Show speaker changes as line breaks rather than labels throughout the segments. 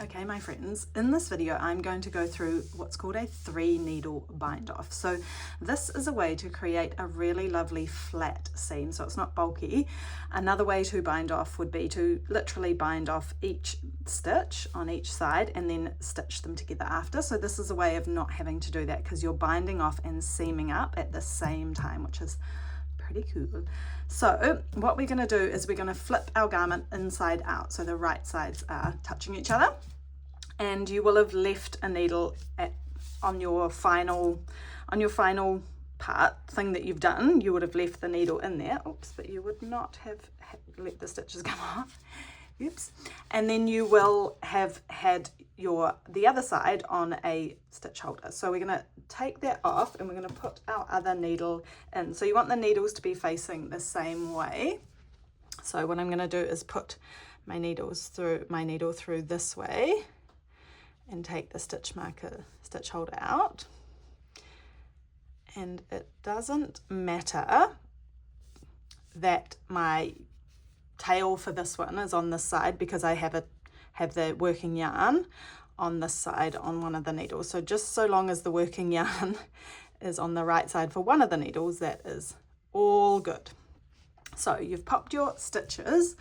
Okay, my friends, in this video I'm going to go through what's called a 3-needle bind off. So this is a way to create a really lovely flat seam so it's not bulky. Another way to bind off would be to literally bind off each stitch on each side and then stitch them together after. So this is a way of not having to do that because you're binding off and seaming up at the same time, which is pretty cool. So what we're going to do is we're going to flip our garment inside out so the right sides are touching each other, and you will have left a needle on your final part thing that you've done. You would have left the needle in there. Oops, but you would not have let the stitches come off. Oops. And then you will have had the other side on a stitch holder. So we're going to take that off and we're going to put our other needle in. So you want the needles to be facing the same way. So what I'm going to do is put my needle through this way and take the stitch holder out. And it doesn't matter that my tail for this one is on this side because I have the working yarn on this side on one of the needles. So just so long as the working yarn is on the right side for one of the needles, that is all good. So you've popped your stitches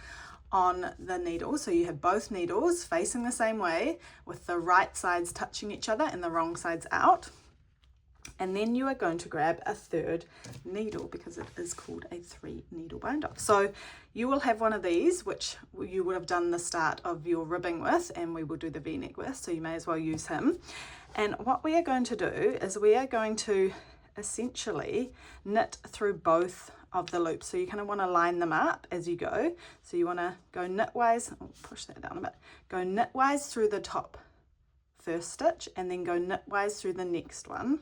on the needle, so you have both needles facing the same way with the right sides touching each other and the wrong sides out. And then you are going to grab a third needle because it is called a 3-needle bind off. So you will have one of these, which you would have done the start of your ribbing with, and we will do the V-neck with, so you may as well use him. And what we are going to do is we are going to essentially knit through both of the loops. So you kind of want to line them up as you go. So you want to go knitwise, push that down a bit, go knitwise through the top first stitch and then go knitwise through the next one.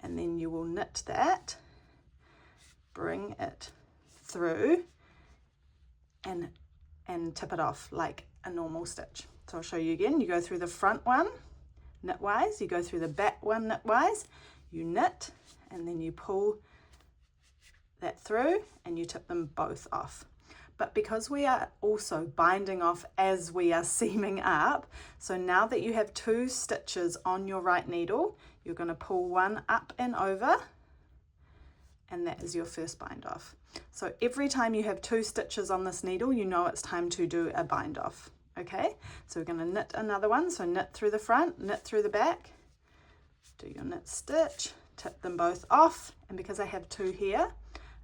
And then you will knit that, bring it through and tip it off like a normal stitch. So I'll show you again. You go through the front one knitwise, you go through the back one knitwise, you knit and then you pull that through and you tip them both off. But because we are also binding off as we are seaming up, so now that you have 2 stitches on your right needle, you're going to pull one up and over, and that is your first bind off. So every time you have 2 stitches on this needle, you know it's time to do a bind off. Okay, so we're going to knit another one. So knit through the front, knit through the back, do your knit stitch, tip them both off, and because I have 2 here,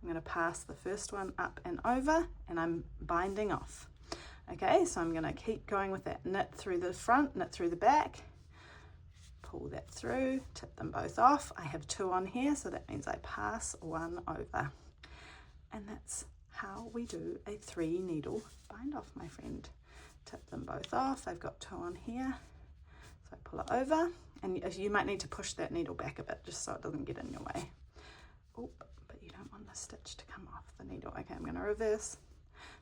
I'm going to pass the first one up and over and I'm binding off. Okay, so I'm going to keep going with that. Knit through the front, knit through the back, pull that through, tip them both off. I have 2 on here, so that means I pass one over. And that's how we do a 3-needle bind off, my friend. Tip them both off. I've got 2 on here, so I pull it over, and you might need to push that needle back a bit just so it doesn't get in your way. Oop. You don't want the stitch to come off the needle. Okay, I'm going to reverse.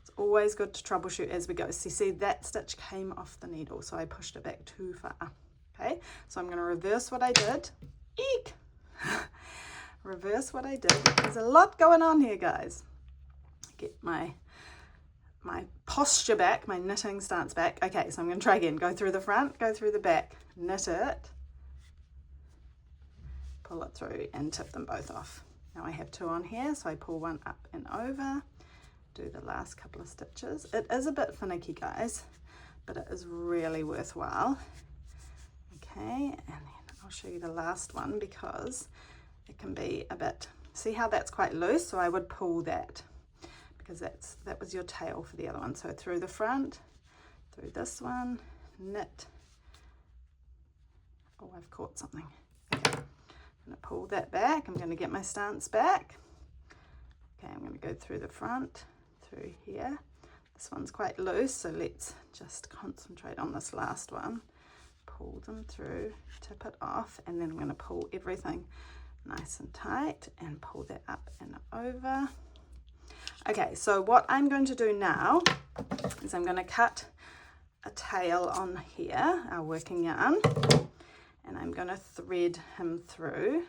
It's always good to troubleshoot as we go. So you see that stitch came off the needle, so I pushed it back too far. Okay, so I'm going to reverse what I did. Eek! Reverse what I did. There's a lot going on here, guys. Get my posture back, my knitting stance back. Okay, so I'm going to try again. Go through the front, go through the back, knit it, pull it through and tip them both off. Now I have 2 on here, so I pull one up and over, do the last couple of stitches. It is a bit finicky, guys, but it is really worthwhile. Okay, and then I'll show you the last one because it can be a bit, see how that's quite loose? So I would pull that because that was your tail for the other one. So through the front, through this one, knit. Oh, I've caught something. Okay. I'm going to pull that back. I'm going to get my stance back. Okay, I'm going to go through the front, through here. This one's quite loose, so let's just concentrate on this last one. Pull them through, tip it off, and then I'm going to pull everything nice and tight and pull that up and over. Okay, so what I'm going to do now is I'm going to cut a tail on here, our working yarn, and I'm going to thread him through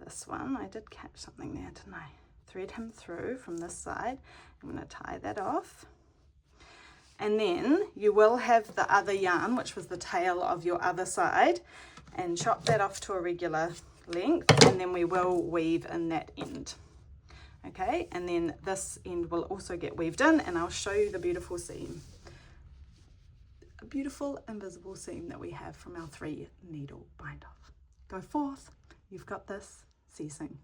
this one. I did catch something there, didn't I? Thread him through from this side. I'm going to tie that off. And then you will have the other yarn, which was the tail of your other side, and chop that off to a regular length, and then we will weave in that end. Okay, and then this end will also get weaved in, and I'll show you the beautiful seam. A beautiful invisible seam that we have from our 3 needle bind off. Go forth, you've got this, ceasing.